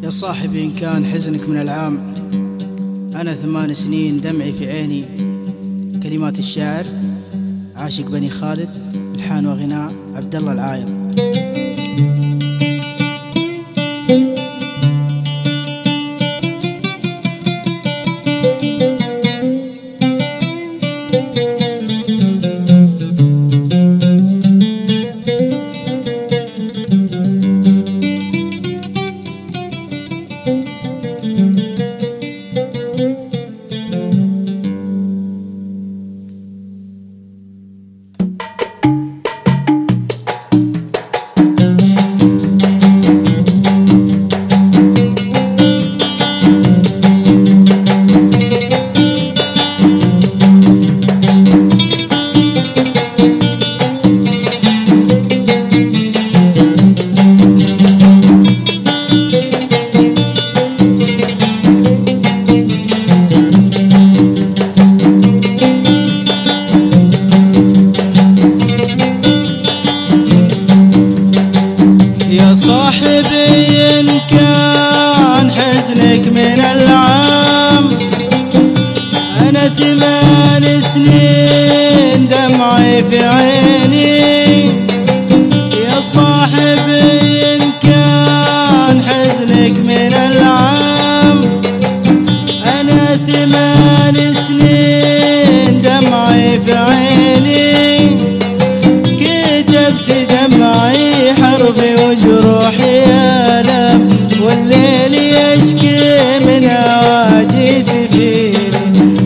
يا صاحبي إن كان حزنك من العام، أنا 8 سنين دمعي في عيني. كلمات الشاعر عاشق بني خالد، الحان وغناء عبد الله العايض. يا صاحبي إن كان حزنك من العام، أنا 8 سنين دمعي في عيني. يا صاحبي إن كان حزنك من العام، أنا 8 سنين دمعي في عيني. كتبت دمعي حرفي وجروحي ألم، والليل يشكي من هواجس فيني.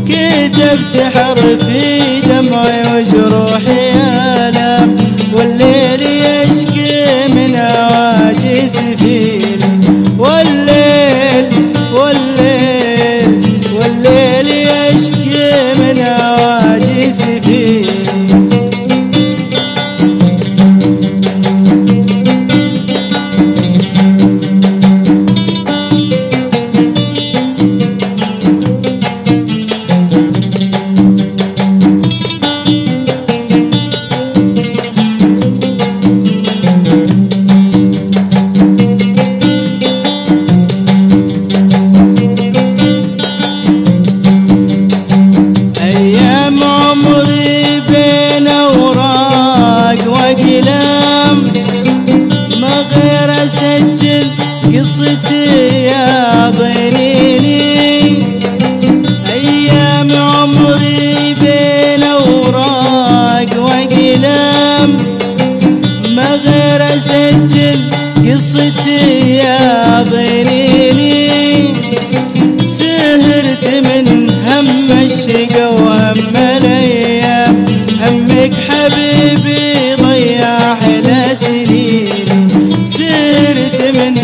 كتبت حرفي دمعي وجروحي ألم، والليل يشكي من هواجس فيني. والليل والليل والليل يشكي من هواجس فيني. ما غير أسجل قصتي يا ضنيني. أيام عمري بين أوراق وقلم، ما غير أسجل قصتي يا ضنيني. سهرت من هم الشقا وهم الأيام، همك حبيبي ضيع أحلى سنيني. سهرت من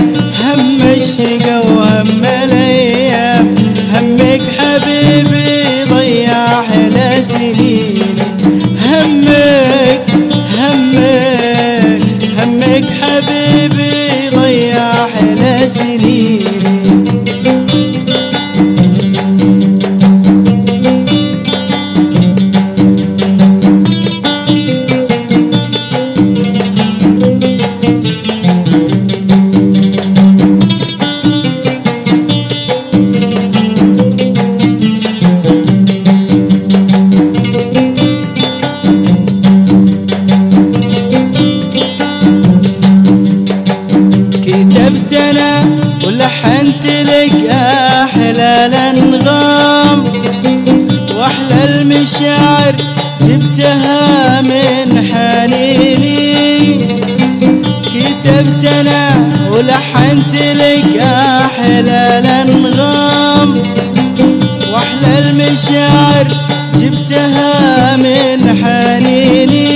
هم الشقا وهم الأيام، همك حبيبي ضيع أحلى سنيني. همك همك همك حبيبي ضيع أحلى سنيني. كتبت أنا ولحنت لك أحلى الأنغام، وأحلى المشاعر جبتها من حنيني. كتبت أنا ولحنت لك أحلى الأنغام، وأحلى المشاعر جبتها من حنيني.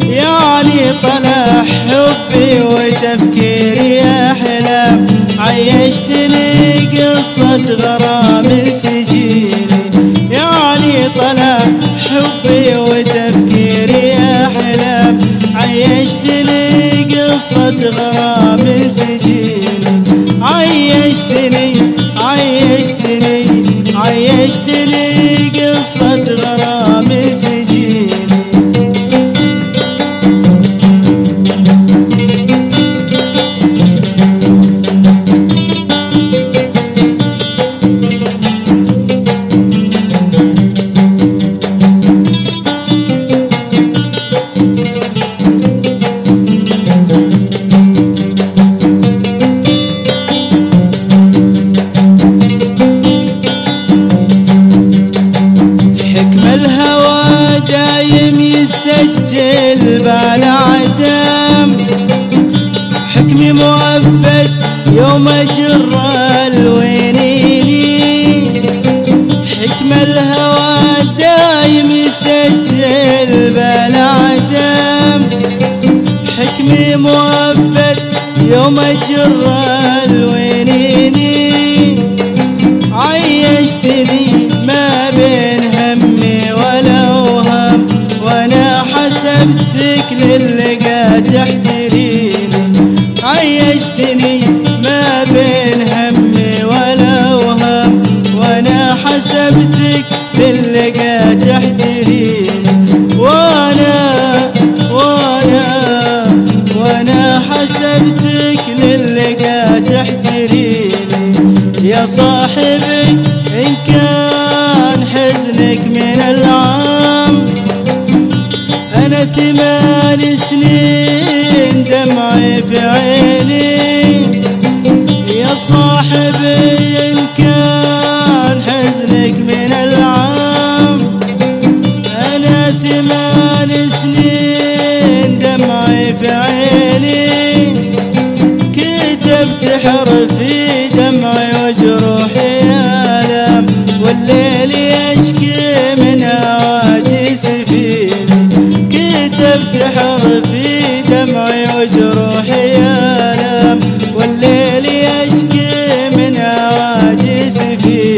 يعني طلع حبي وتفكيري أحلام، عيشتني قصة غرام سجيني. يعني طلع حبي وتفكيري أحلام، عيشتني قصة غرام سجيني، عيشتني قصة غرام سجيني. الهوى دايم يسجل بالعدم، حكمي مؤبد يوم اجر الوينيني، حكم الهوى دايم يسجل بالعدم، حكمي مؤبد يوم اجر الوينيني، عيشتني ما بين همي ولا وهم، وانا حسبتك للقى تحتريني، عيشتني ما بين همي ولا وهم، وانا حسبتك للقى تحتريني، وانا حسبتك للقى تحتريني. يا صاحبي إن كان حزنك من العام، أنا 8 سنين دمعي في عيني، يا صاحبي إن كان حزنك من العام، أنا 8 سنين دمعي في عيني، كتبت حرفي دمعي وجروحي آلام، والليل يشكي من هواجس فيني، كتبت حرفي دمعي وجروحي آلام، والليل يشكي من هواجس فيني.